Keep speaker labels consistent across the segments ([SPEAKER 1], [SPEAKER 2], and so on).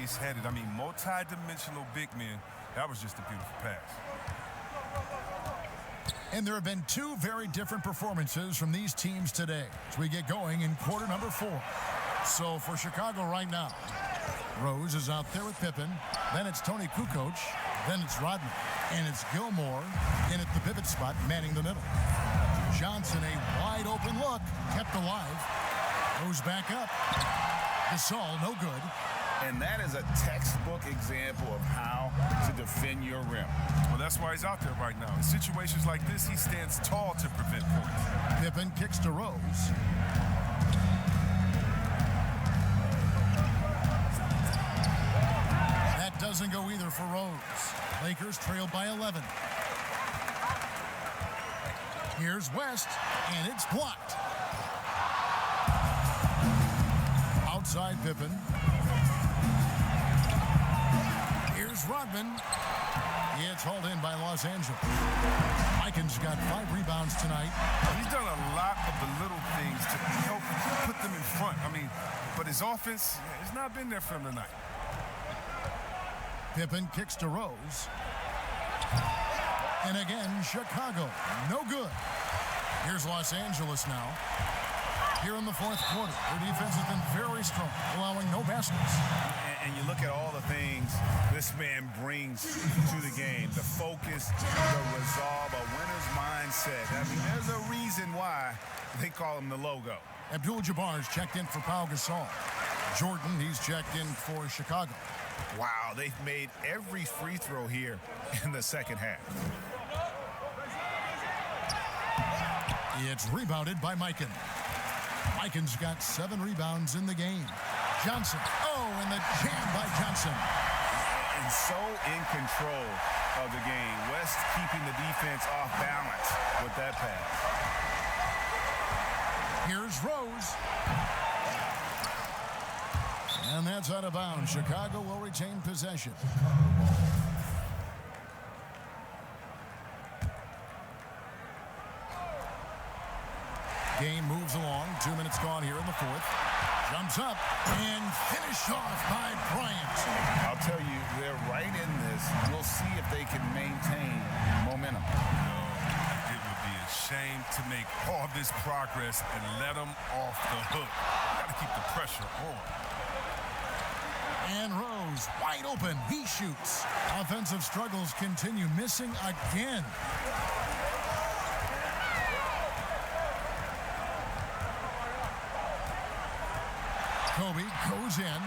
[SPEAKER 1] he's headed. I mean, multi-dimensional big men. That was just a beautiful pass.
[SPEAKER 2] And there have been two very different performances from these teams today as we get going in quarter number 4. So for Chicago right now, Rose is out there with Pippen. Then it's Tony Kukoc. Then it's Rodman. And it's Gilmore in at the pivot spot, manning the middle. Johnson, a wide open look, kept alive. Goes back up. Gasol, no good.
[SPEAKER 3] And that is a textbook example of how to defend your rim.
[SPEAKER 1] Well, that's why he's out there right now. In situations like this, he stands tall to prevent points.
[SPEAKER 2] Pippen kicks to Rose. That doesn't go either for Rose. Lakers trail by 11. Here's West, and it's blocked. Outside Pippen. Here's Rodman. It's hauled in by Los Angeles. Mikan's got 5 rebounds tonight.
[SPEAKER 1] He's done a lot of the little things to help put them in front. I mean, but his offense has not been there for him tonight.
[SPEAKER 2] Pippen kicks to Rose. And again, Chicago. No good. Here's Los Angeles now. Here in the fourth quarter, their defense has been very strong, allowing no baskets.
[SPEAKER 3] And you look at all the things this man brings to the game. The focus, the resolve, a winner's mindset. I mean, there's a reason why they call him the logo.
[SPEAKER 2] Abdul-Jabbar's checked in for Pau Gasol. Jordan, he's checked in for Chicago.
[SPEAKER 3] Wow, they've made every free throw here in the second half.
[SPEAKER 2] It's rebounded by Mikan. Mikan's got 7 rebounds in the game. Johnson. Oh, and the jam by Johnson.
[SPEAKER 3] And so in control of the game. West keeping the defense off balance with that pass.
[SPEAKER 2] Here's Rose. And that's out of bounds. Chicago will retain possession. Game moves along. 2 minutes gone here in the fourth. Jumps up and finished off by Bryant.
[SPEAKER 3] I'll tell you, they're right in this. We'll see if they can maintain momentum.
[SPEAKER 1] It would be a shame to make all this progress and let them off the hook. Got to keep the pressure on.
[SPEAKER 2] And Rose, wide open. He shoots. Offensive struggles continue. Missing again. Kobe goes in,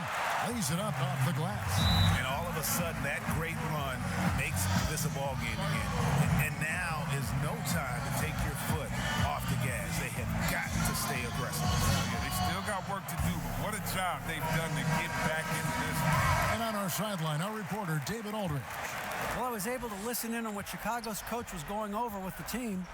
[SPEAKER 2] lays it up off the glass.
[SPEAKER 3] And all of a sudden, that great run makes this a ball game again. And now is no time to take your foot off the gas. They have got to stay aggressive.
[SPEAKER 1] Yeah, they still got work to do, but what a job they've done to get back into this.
[SPEAKER 2] And on our sideline, our reporter, David Aldridge.
[SPEAKER 4] Well, I was able to listen in on what Chicago's coach was going over with the team,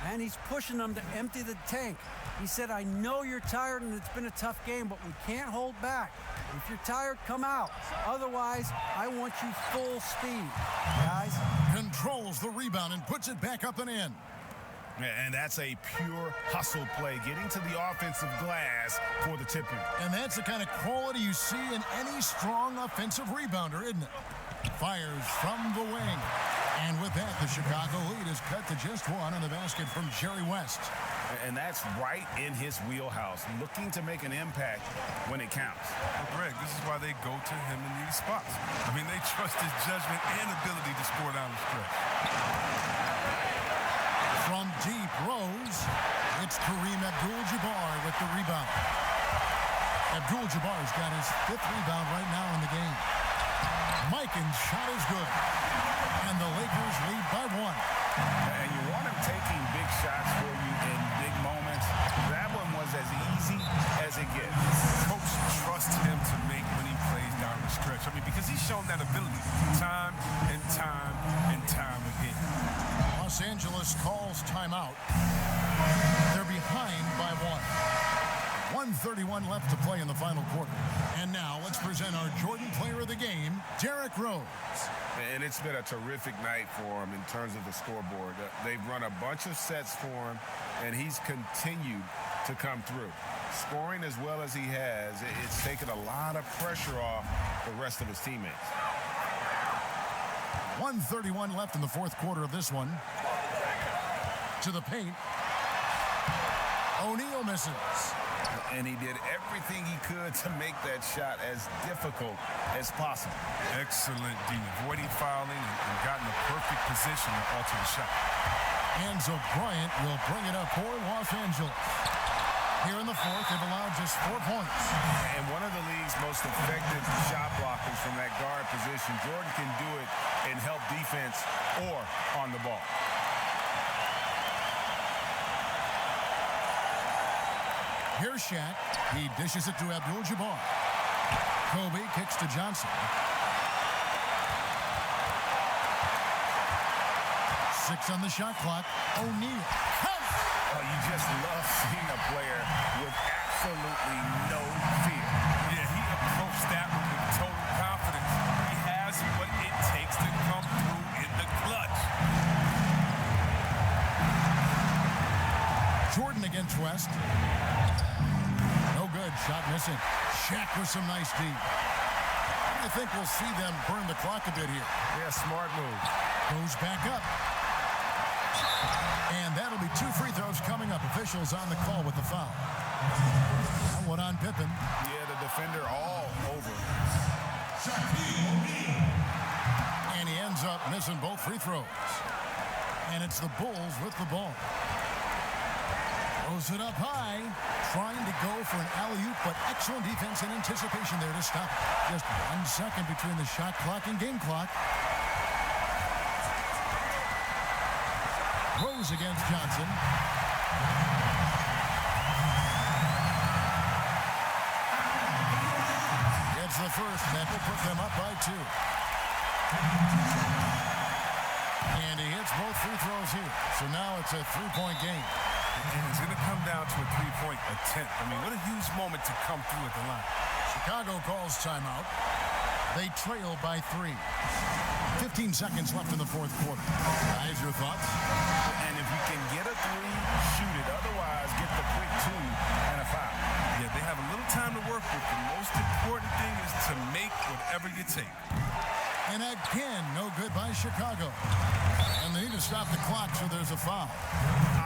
[SPEAKER 4] and he's pushing them to empty the tank. He said, I know you're tired and it's been a tough game, but we can't hold back. If you're tired, come out. Otherwise, I want you full speed, guys.
[SPEAKER 2] Controls the rebound and puts it back up and in.
[SPEAKER 3] And that's a pure hustle play, getting to the offensive glass for the tip-in.
[SPEAKER 2] And that's the kind of quality you see in any strong offensive rebounder, isn't it? Fires from the wing. And with that, the Chicago lead is cut to just 1 on the basket from Jerry West.
[SPEAKER 3] And that's right in his wheelhouse, looking to make an impact when it counts.
[SPEAKER 1] Well, Greg, this is why they go to him in these spots. I mean, they trust his judgment and ability to score down the stretch.
[SPEAKER 2] From deep, Rose, it's Kareem Abdul-Jabbar with the rebound. Abdul-Jabbar's got his 5th rebound right now in the game. Mikan's shot is good. And the Lakers lead by 1.
[SPEAKER 3] And you want him taking big shots for you in big moments. That one was as easy as it gets.
[SPEAKER 1] Coach trusts him to make when he plays down the stretch. I mean, because he's shown that ability time and time and time again.
[SPEAKER 2] Los Angeles calls timeout. They're behind by 1. 1:31 left to play in the final quarter. And now let's present our Jordan Player of the Game, Derrick Rose.
[SPEAKER 3] And it's been a terrific night for him in terms of the scoreboard. They've run a bunch of sets for him, and he's continued to come through. Scoring as well as he has, it's taken a lot of pressure off the rest of his teammates.
[SPEAKER 2] 1:31 left in the fourth quarter of this one. To the paint. O'Neal misses.
[SPEAKER 3] And he did everything he could to make that shot as difficult as possible.
[SPEAKER 1] Excellent D. Avoiding fouling and got in the perfect position to alter the shot.
[SPEAKER 2] Enzo Bryant will bring it up for Los Angeles. Here in the fourth, they've allowed just 4 points.
[SPEAKER 3] And one of the league's most effective shot blockers from that guard position. Jordan can do it in help defense or on the ball.
[SPEAKER 2] Here's Shaq. He dishes it to Abdul-Jabbar. Kobe kicks to Johnson. 6 on the shot clock. O'Neal.
[SPEAKER 3] Oh, you just love seeing a player with absolutely no fear.
[SPEAKER 1] Yeah, he approached that one with total confidence. He has what it takes to come through in the clutch.
[SPEAKER 2] Jordan against West. No good. Shot missing. Shaq with some nice D. I think we'll see them burn the clock a bit here.
[SPEAKER 3] Yeah, smart move.
[SPEAKER 2] Goes back up. And that'll be 2 free throws coming up. Officials on the call with the foul. That one on Pippen.
[SPEAKER 3] Yeah, the defender all over.
[SPEAKER 2] And he ends up missing both free throws. And it's the Bulls with the ball. Throws it up high. Trying to go for an alley-oop, but excellent defense and anticipation there to stop. Just 1 second between the shot clock and game clock. Rose against Johnson. Gets the first. That will put them up by 2. And he hits both free throws here. So now it's a 3-point game.
[SPEAKER 1] And it's going to come down to a 3-point attempt. I mean, what a huge moment to come through at the line.
[SPEAKER 2] Chicago calls timeout. They trail by 3. 15 seconds left in the fourth quarter. Guys, your thoughts?
[SPEAKER 3] And if you can get a 3, shoot it. Otherwise, get the quick 2 and a foul.
[SPEAKER 1] Yeah, they have a little time to work with. The most important thing is to make whatever you take.
[SPEAKER 2] And again, no good by Chicago. And they need to stop the clock, so there's a foul.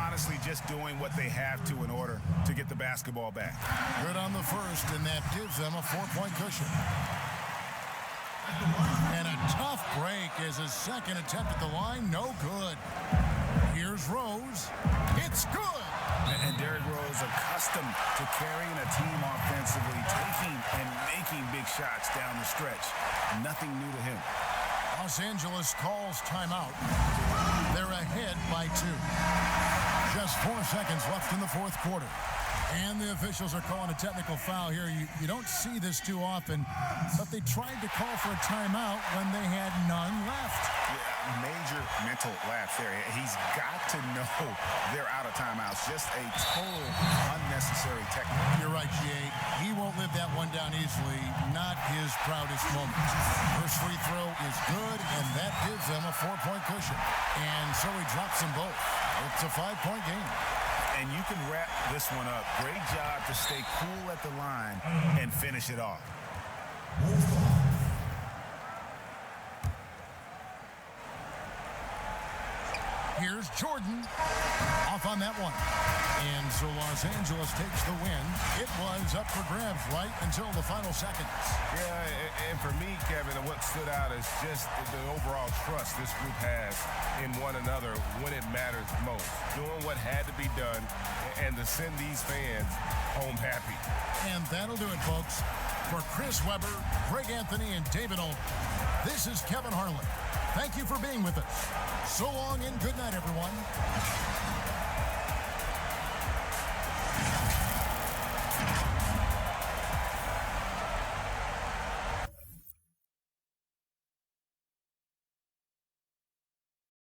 [SPEAKER 3] Honestly, just doing what they have to in order to get the basketball back.
[SPEAKER 2] Good on the first, and that gives them a 4-point cushion. And a tough break is his second attempt at the line. No good. Here's Rose. It's good.
[SPEAKER 3] And Derrick Rose, accustomed to carrying a team offensively, taking and making big shots down the stretch. Nothing new to him.
[SPEAKER 2] Los Angeles calls timeout. They're ahead by 2. Just 4 seconds left in the fourth quarter. And the officials are calling a technical foul here. You don't see this too often, but they tried to call for a timeout when they had none left.
[SPEAKER 3] Yeah, major mental lapse there. He's got to know they're out of timeouts. Just a total unnecessary technical.
[SPEAKER 2] You're right, Jay. He won't live that one down easily. Not his proudest moment. First free throw is good, and that gives them a 4-point cushion. And so he drops them both. It's a 5-point game.
[SPEAKER 3] And you can wrap this one up. Great job to stay cool at the line and finish it off.
[SPEAKER 2] Here's Jordan off on that one. And so Los Angeles takes the win. It was up for grabs right until the final seconds.
[SPEAKER 3] Yeah, and for me, Kevin, what stood out is just the overall trust this group has in one another when it matters most. Doing what had to be done and to send these fans home happy.
[SPEAKER 2] And that'll do it, folks. For Chris Webber, Greg Anthony, and David Olden, this is Kevin Harlan. Thank you for being with us. So long and good night, everyone.